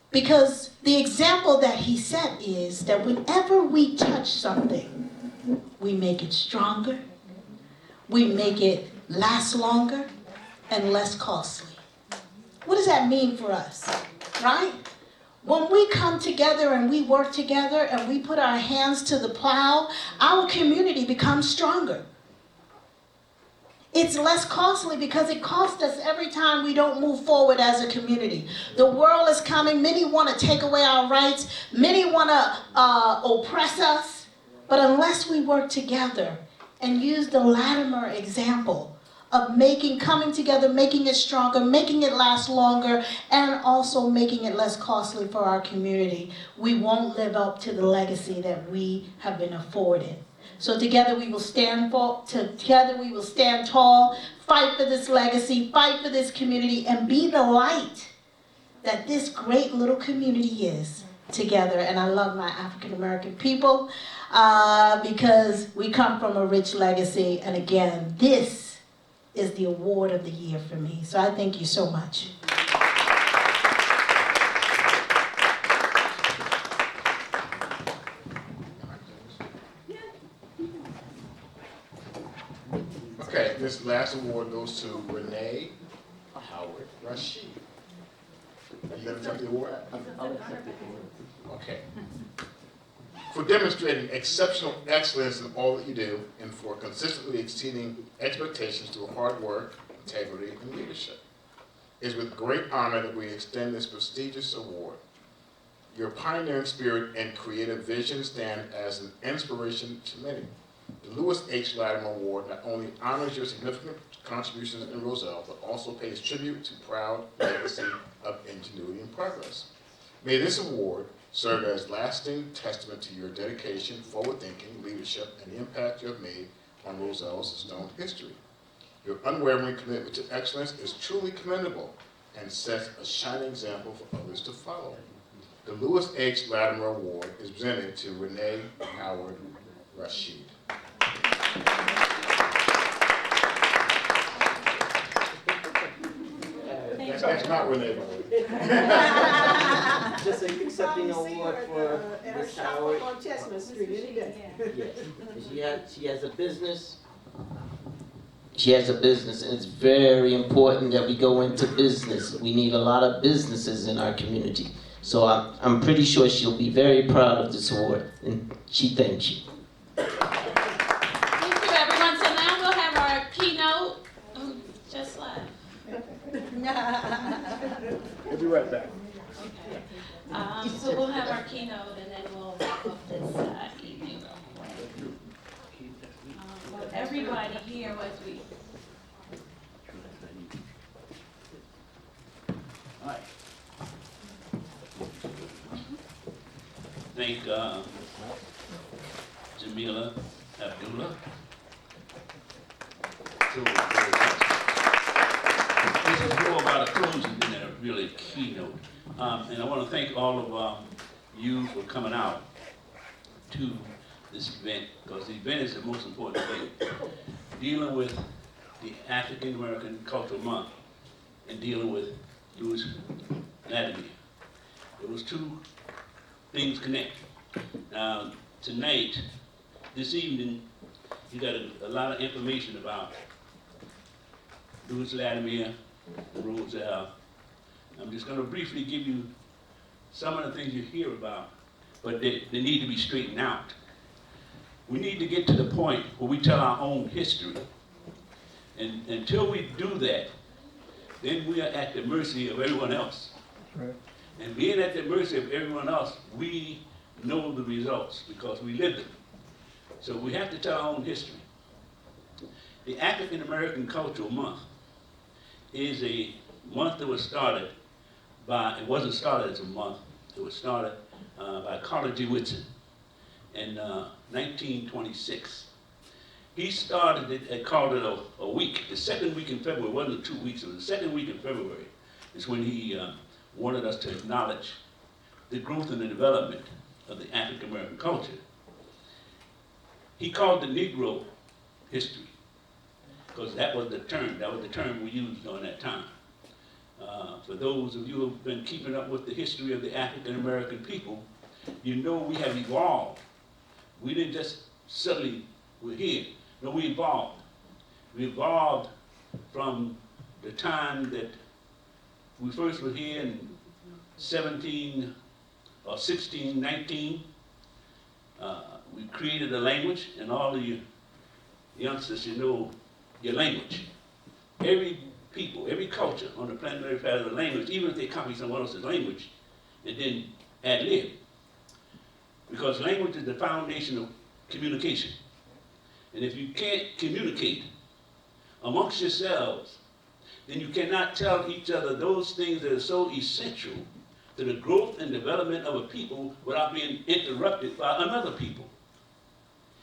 Because the example that he set is that whenever we touch something, we make it stronger, we make it last longer, and less costly. What does that mean for us, right? When we come together and we work together and we put our hands to the plow, our community becomes stronger. It's less costly because it costs us every time we don't move forward as a community. The world is coming. Many want to take away our rights. Many want to oppress us. But unless we work together and use the Latimer example of coming together, making it stronger, making it last longer, and also making it less costly for our community, we won't live up to the legacy that we have been afforded. So together we will stand tall, fight for this legacy, fight for this community, and be the light that this great little community is together. And I love my African American people because we come from a rich legacy. And again, this is the award of the year for me. So I thank you so much. Okay, this last award goes to Renee Howard Rashid. Are you going to accept the award? I'll accept it. Okay. for demonstrating exceptional excellence in all that you do, and for consistently exceeding expectations through hard work, integrity, and leadership. It is with great honor that we extend this prestigious award. Your pioneering spirit and creative vision stand as an inspiration to many. The Lewis H. Latimer Award not only honors your significant contributions in Roselle, but also pays tribute to proud legacy of ingenuity and progress. May this award serve as lasting testament to your dedication, forward-thinking, leadership, and the impact you have made on Roselle's stone history. Your unwavering commitment to excellence is truly commendable and sets a shining example for others to follow. The Lewis H. Latimer Award is presented to Renee Howard Rashid. That's not Renee Howard. Just accepting an award for At a Ms. shop Howard. on Chestnut Street any day. Yes. She has a business. She has a business, and it's very important that we go into business. We need a lot of businesses in our community. So I'm pretty sure she'll be very proud of this award, and she thanks you. Thank you, everyone. So now we'll have our keynote. Oh, just left. We'll be right back. Okay. So we'll have our keynote, and then we'll wrap up this evening. With everybody here with me. All right. Thank Jamila, Abdullah. This is more about a closing than a really keynote. And I want to thank all of you for coming out to this event, because the event is the most important thing. Dealing with the African American Cultural Month and dealing with Lewis Latimer. Those two things connect. Now, tonight, this evening, you got a lot of information about Lewis Latimer, Roselle. I'm just going to briefly give you some of the things you hear about, but they need to be straightened out. We need to get to the point where we tell our own history. And until we do that, then we are at the mercy of everyone else. Right. And being at the mercy of everyone else, we know the results because we live them. So we have to tell our own history. The African American Cultural Month is a month that was started by, it wasn't started as a month, it was started by Carter G. Woodson in 1926. He started it and called it a week. The second week in February, it wasn't 2 weeks, it was the second week in February is when he wanted us to acknowledge the growth and the development of the African American culture. He called the Negro history, because that was the term we used during that time. For those of you who have been keeping up with the history of the African American people, you know we have evolved. We didn't just suddenly, we're here. No, we evolved. We evolved from the time that we first were here in 1619. We created a language, and all of you youngsters should know your language. Every people, every culture on the planet Earth has a language, even if they copy someone else's language and then ad-lib. Because language is the foundation of communication. And if you can't communicate amongst yourselves, then you cannot tell each other those things that are so essential to the growth and development of a people without being interrupted by another people.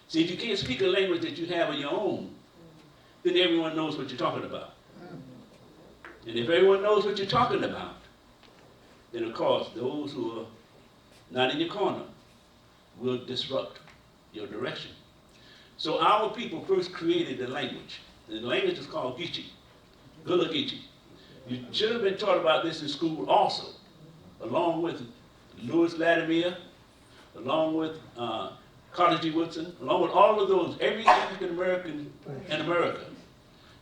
See, if you can't speak a language that you have of your own, then everyone knows what you're talking about. And if everyone knows what you're talking about, then of course those who are not in your corner will disrupt your direction. So our people first created the language. The language is called Geechee, Gullah Geechee. You should have been taught about this in school also, along with Lewis Latimer, along with Carter G. Woodson, along with all of those. Every African American in America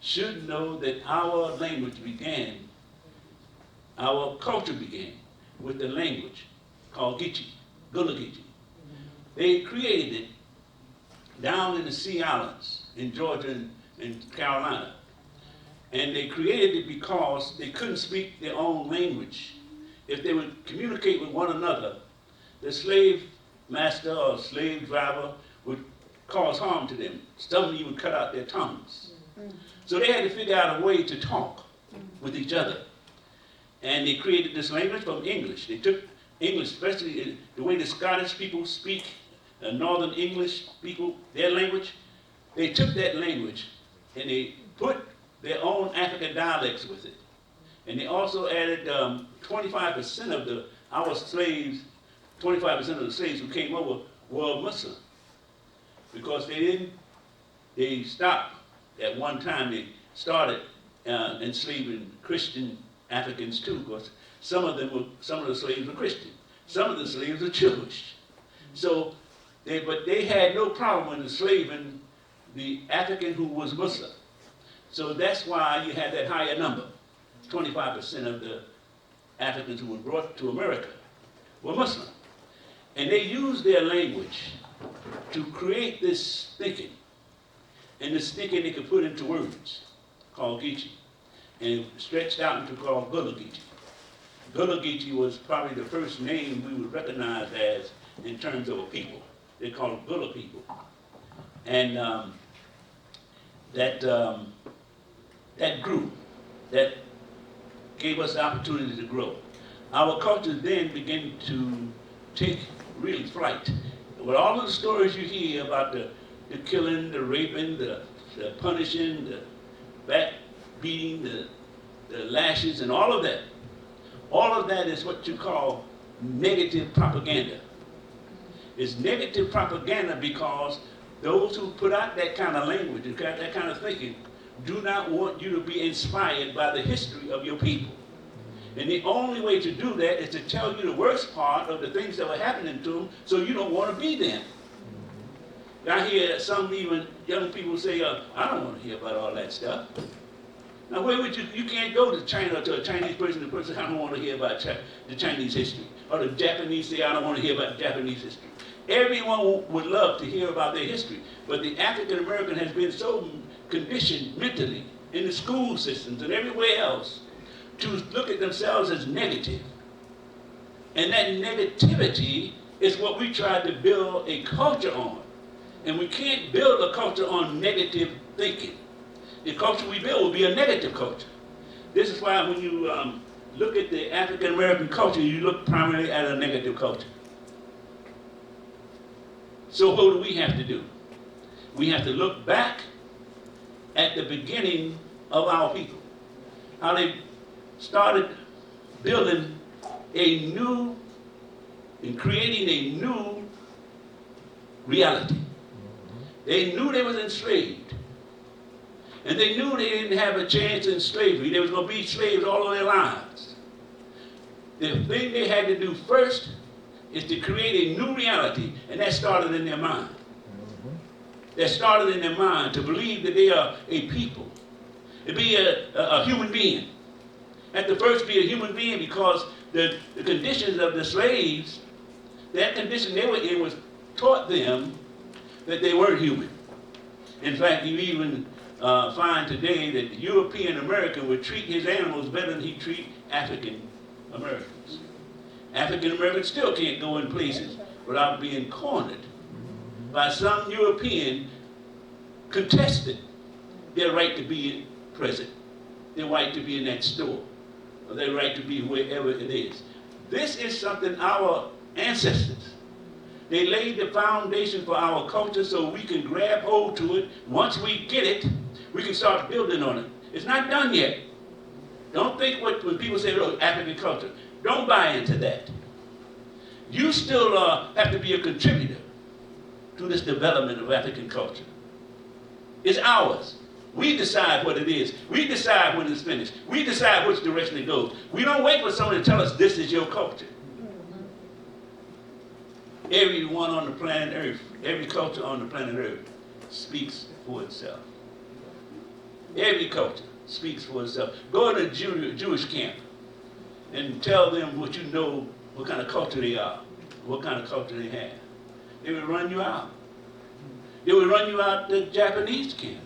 should know that our language began, our culture began with the language called Geechee, Gullah Geechee. They created it down in the Sea Islands, in Georgia and Carolina. And they created it because they couldn't speak their own language. If they would communicate with one another, the slave master or slave driver would cause harm to them. Some even cut out their tongues. So they had to figure out a way to talk with each other. And they created this language from English. They took English, especially the way the Scottish people speak, Northern English people, their language. They took that language and they put their own African dialects with it. And they also added 25% of our slaves, 25% of the slaves who came over were Muslim. Because they stopped at one time, they started enslaving Christian Africans too, because some of the slaves were Christian. Some of the slaves were Jewish. So, but they had no problem in enslaving the African who was Muslim. So that's why you had that higher number. 25% of the Africans who were brought to America were Muslim. And they used their language to create this thinking. And this thinking they could put into words, called Geechee. And it stretched out into called Gullah Geechee. Gullah Geechee was probably the first name we would recognize as in terms of a people. They called it Gullah people. And that grew. That gave us the opportunity to grow. Our culture then began to take really flight. With all of the stories you hear about the killing, the raping, the punishing, the back beating, the lashes, and all of that is what you call negative propaganda. It's negative propaganda because those who put out that kind of language, that kind of thinking, do not want you to be inspired by the history of your people. And the only way to do that is to tell you the worst part of the things that were happening to them so you don't want to be them. I hear some even young people say, I don't want to hear about all that stuff. Now where would you can't go to China to a Chinese person, the person, I don't want to hear about the Chinese history. Or the Japanese say, I don't want to hear about Japanese history. Everyone would love to hear about their history, but the African American has been so conditioned mentally in the school systems and everywhere else to look at themselves as negative. And that negativity is what we try to build a culture on. And we can't build a culture on negative thinking. The culture we build will be a negative culture. This is why when you look at the African American culture, you look primarily at a negative culture. So what do we have to do? We have to look back at the beginning of our people. How they started building a new and creating a new reality. They knew they was enslaved. And they knew they didn't have a chance in slavery. They was going to be slaves all of their lives. The thing they had to do first is to create a new reality, and that started in their mind. That started in their mind to believe that they are a people, to be a human being. At the first be a human being because the conditions of the slaves, that condition they were in was taught them that they weren't human. In fact, you even find today that the European American would treat his animals better than he treat African Americans. African Americans still can't go in places without being cornered by some European contesting their right to be present, their right to be in that store, or their right to be wherever it is. This is something our ancestors, they laid the foundation for our culture so we can grab hold to it. Once we get it, we can start building on it. It's not done yet. Don't think when people say, oh, African culture, don't buy into that. You still have to be a contributor to this development of African culture. It's ours. We decide what it is. We decide when it's finished. We decide which direction it goes. We don't wait for someone to tell us this is your culture. Everyone on the planet Earth, every culture on the planet Earth speaks for itself. Every culture speaks for itself. Go to a Jewish camp and tell them what you know, what kind of culture they are, what kind of culture they have. they would run you out. They would run you out the Japanese camp.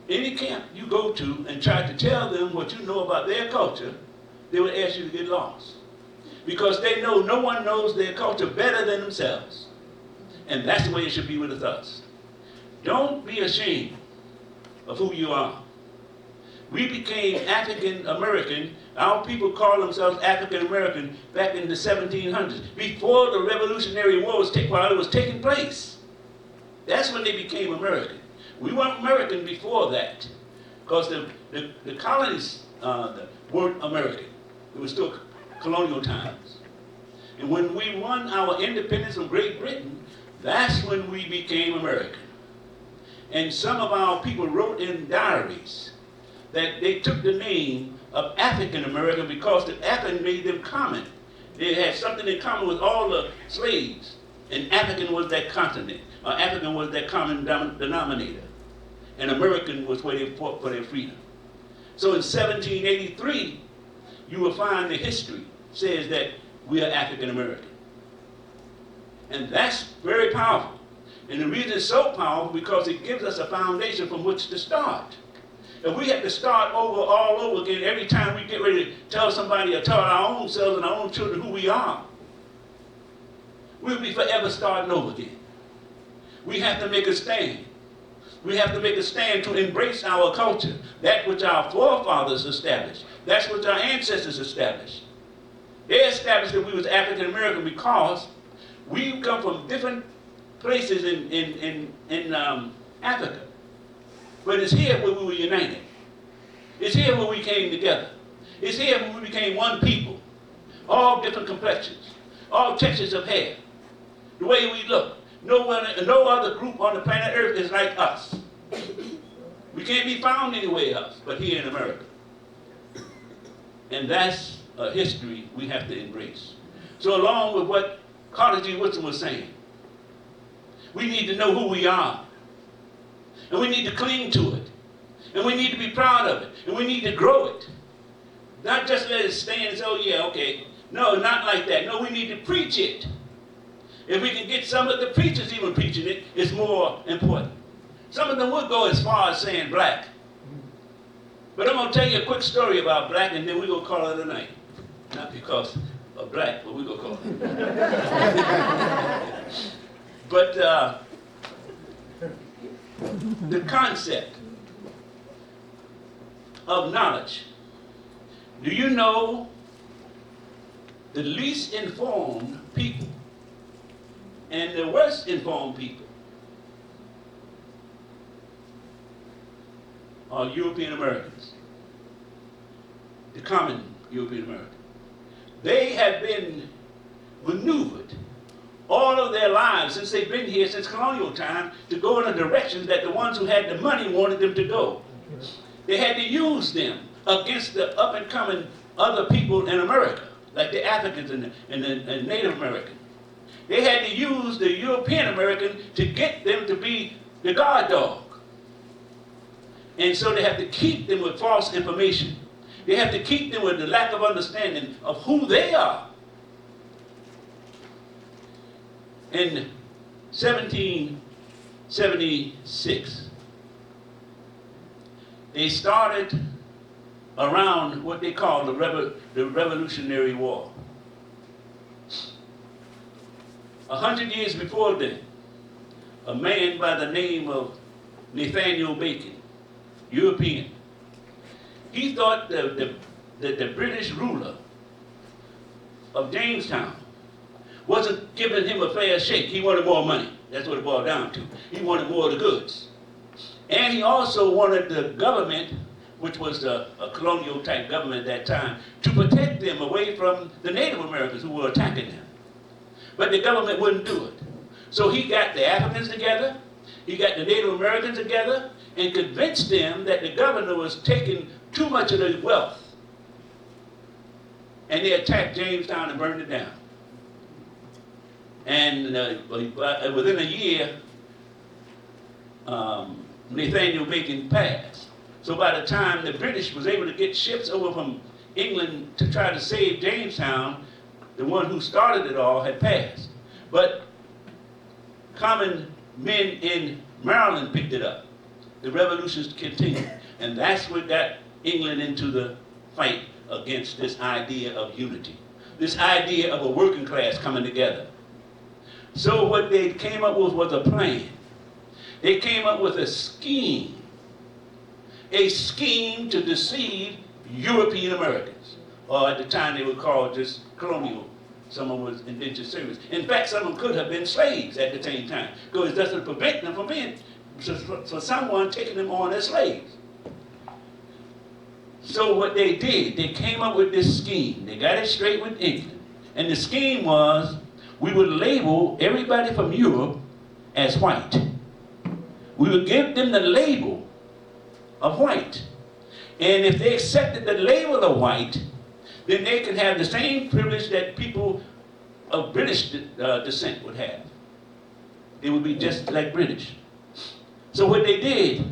Any camp you go to and try to tell them what you know about their culture, they would ask you to get lost. Because they know no one knows their culture better than themselves. And that's the way it should be with us. Don't be ashamed of who you are. We became African American. Our people call themselves African American back in the 1700s, before the Revolutionary War was taking place. That's when they became American. We weren't American before that, because the colonies weren't American. It was still colonial times. And when we won our independence from Great Britain, that's when we became American. And some of our people wrote in diaries that they took the name of African American because the African made them common. They had something in common with all the slaves. And African was that continent, or African was that common denominator. And American was where they fought for their freedom. So in 1783, you will find the history says that we are African American. And that's very powerful. And the reason it's so powerful because it gives us a foundation from which to start. If we have to start over all over again every time we get ready to tell somebody or tell our own selves and our own children who we are, we'll be forever starting over again. We have to make a stand. We have to make a stand to embrace our culture, that which our forefathers established. That's what our ancestors established. They established that we was African American because we come from different places in Africa. But it's here where we were united. It's here where we came together. It's here where we became one people. All different complexions, all textures of hair, the way we look. No other group on the planet Earth is like us. We can't be found anywhere else but here in America. And that's a history we have to embrace. So along with what Carter G. Woodson was saying, we need to know who we are. And we need to cling to it. And we need to be proud of it. And we need to grow it. Not just let it stand and say, oh yeah, okay. No, not like that. No, we need to preach it. If we can get some of the preachers even preaching it, it's more important. Some of them would go as far as saying black. But I'm going to tell you a quick story about black, and then we're going to call it a night. Not because of black, but we're going to call it. But the concept of knowledge. Do you know the least informed people and the worst informed people are European Americans, the common European American. They have been maneuvered all of their lives since they've been here, since colonial time, to go in a direction that the ones who had the money wanted them to go. They had to use them against the up-and-coming other people in America, like the Africans and the Native American. They had to use the European American to get them to be the guard dog. And so they have to keep them with false information. They have to keep them with the lack of understanding of who they are. In 1776, they started around what they call the Revolutionary War. 100 years before then, a man by the name of Nathaniel Bacon, European, he thought that the British ruler of Jamestown wasn't giving him a fair shake. He wanted more money. That's what it boiled down to. He wanted more of the goods. And he also wanted the government, which was a colonial type government at that time, to protect them away from the Native Americans who were attacking them. But the government wouldn't do it. So he got the Africans together, he got the Native Americans together, and convinced them that the governor was taking too much of their wealth. And they attacked Jamestown and burned it down. And within a year, Nathaniel Bacon passed. So by the time the British was able to get ships over from England to try to save Jamestown, the one who started it all had passed. But common men in Maryland picked it up. The revolutions continued. And that's what got England into the fight against this idea of unity. This idea of a working class coming together. So what they came up with was a plan. They came up with a scheme to deceive European Americans, or at the time they were called just colonial. Some of them was indentured servants. In fact, some of them could have been slaves at the same time, because it doesn't prevent them from being, for someone taking them on as slaves. So what they did, they came up with this scheme. They got it straight with England. And the scheme was, we would label everybody from Europe as white. We would give them the label of white. And if they accepted the label of white, then they could have the same privilege that people of British descent would have. They would be just like British. So what they did,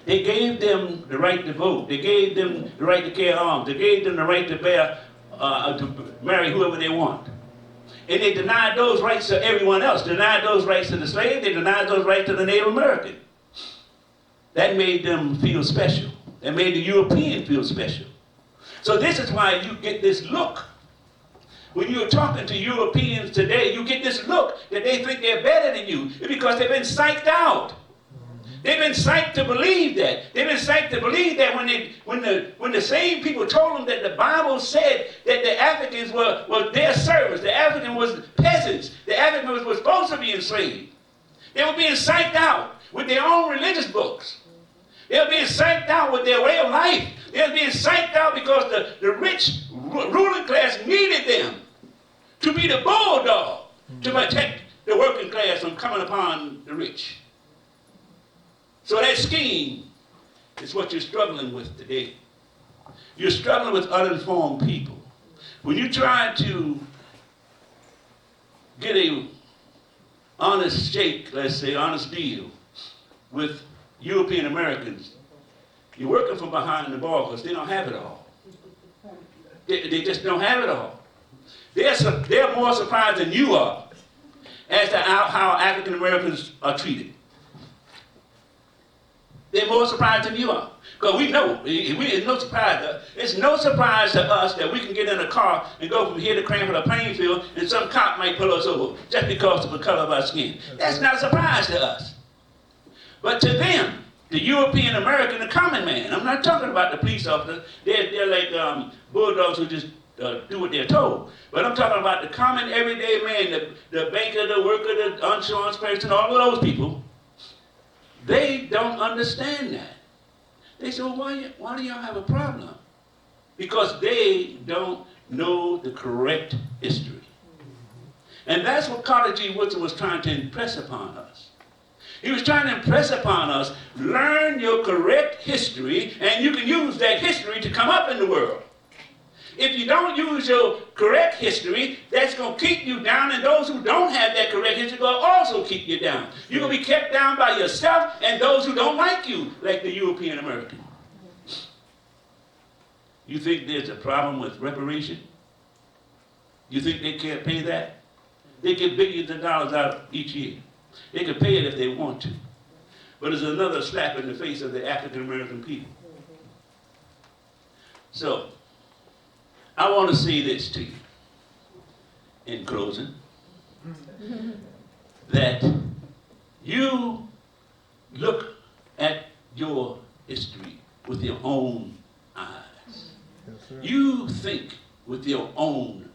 they gave them the right to vote. They gave them the right to carry arms. They gave them the right to marry whoever they want. And they denied those rights to everyone else. Denied those rights to the slave. They denied those rights to the Native American. That made them feel special. That made the European feel special. So this is why you get this look. When you're talking to Europeans today, you get this look that they think they're better than you. It's because they've been psyched out. They've been psyched to believe that. They've been psyched to believe that when the same people told them that the Bible said that the Africans were their servants, the African was peasants, the Africans were supposed to be enslaved. They were being psyched out with their own religious books. They were being psyched out with their way of life. They were being psyched out because the rich ruling class needed them to be the bulldog to protect the working class from coming upon the rich. So that scheme is what you're struggling with today. You're struggling with uninformed people. When you try to get a honest shake, let's say, honest deal with European Americans, you're working from behind the ball because they don't have it all. They just don't have it all. They're more surprised than you are as to how African Americans are treated. They're more surprised than you are. Because we know, it's no surprise to us. It's no surprise to us that we can get in a car and go from here to Cranford or Plainfield and some cop might pull us over just because of the color of our skin. That's not a surprise to us. But to them, the European American, the common man, I'm not talking about the police officers. They're like bulldogs who just do what they're told. But I'm talking about the common everyday man, the banker, the worker, the insurance person, all of those people. They don't understand that. They say, well, why do y'all have a problem? Because they don't know the correct history. And that's what Carter G. Woodson was trying to impress upon us. He was trying to impress upon us, learn your correct history, and you can use that history to come up in the world. If you don't use your correct history, that's going to keep you down, and those who don't have that correct history will also keep you down. You're going to be kept down by yourself and those who don't like you, like the European American. You think there's a problem with reparation? You think they can't pay that? They get billions of dollars out each year. They can pay it if they want to. But it's another slap in the face of the African American people. So, I want to say this to you in closing, that you look at your history with your own eyes. You think with your own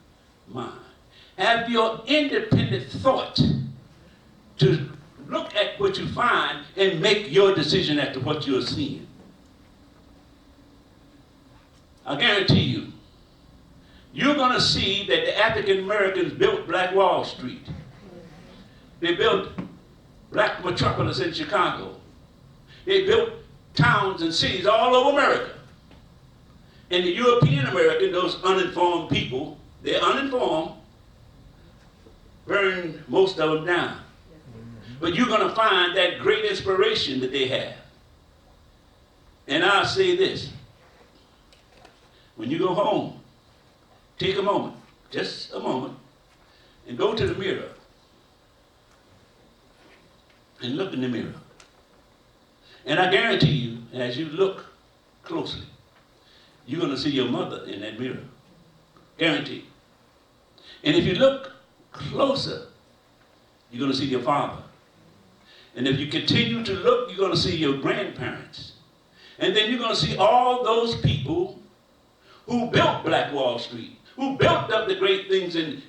mind. Have your independent thought to look at what you find and make your decision as to what you're seeing. I guarantee you, you're going to see that the African Americans built Black Wall Street. They built Black Metropolis in Chicago. They built towns and cities all over America. And the European American, those uninformed people, they're uninformed, burned most of them down. But you're going to find that great inspiration that they have. And I'll say this. When you go home, take a moment, just a moment, and go to the mirror and look in the mirror. And I guarantee you, as you look closely, you're going to see your mother in that mirror. Guaranteed. And if you look closer, you're going to see your father. And if you continue to look, you're going to see your grandparents. And then you're going to see all those people who built Black Wall Street, who built up the great things in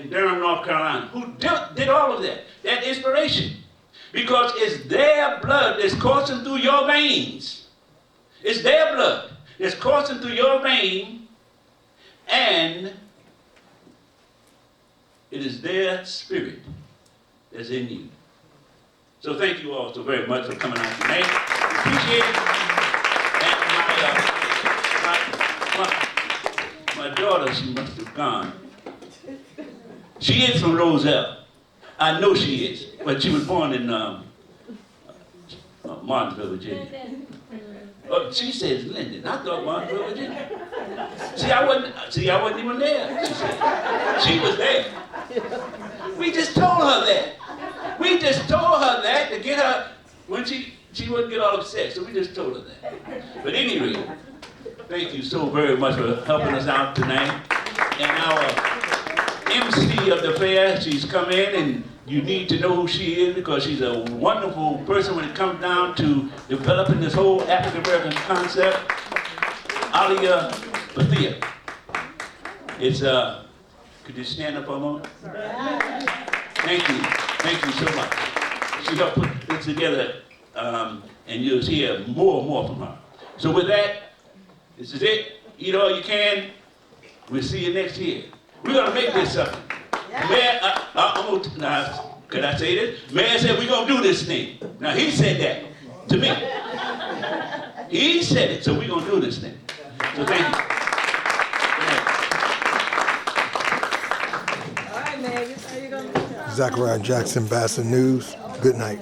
Durham, North Carolina, who did all of that, that inspiration. Because it's their blood that's coursing through your veins. It's their blood that's coursing through your vein, and it is their spirit that's in you. So thank you all so very much for coming out tonight. Appreciate it. And my daughter, she must have gone. She is from Roselle. I know she is, but she was born in Martinsville, Virginia. Oh, she says Linden. I thought Martinsville, Virginia. See, I wasn't even there. She said she was there. We just told her that. We just told her that to get her when she wouldn't get all upset. So we just told her that. But anyway, thank you so very much for helping us out tonight. And our MC of the fair, she's come in, and you need to know who she is because she's a wonderful person when it comes down to developing this whole African American concept. Alia Bathia. It's could you stand up for a moment? Thank you so much. She helped put this together, and you'll hear more and more from her. So with that, this is it. Eat all you can. We'll see you next year. We're gonna make this something. Mayor, now, could I say this? Mayor said we're gonna do this thing. Now he said that to me. He said it, so we're gonna do this thing. So thank you. All right, Mavis, how you gonna? Zachariah Jackson, BASA News. Good night.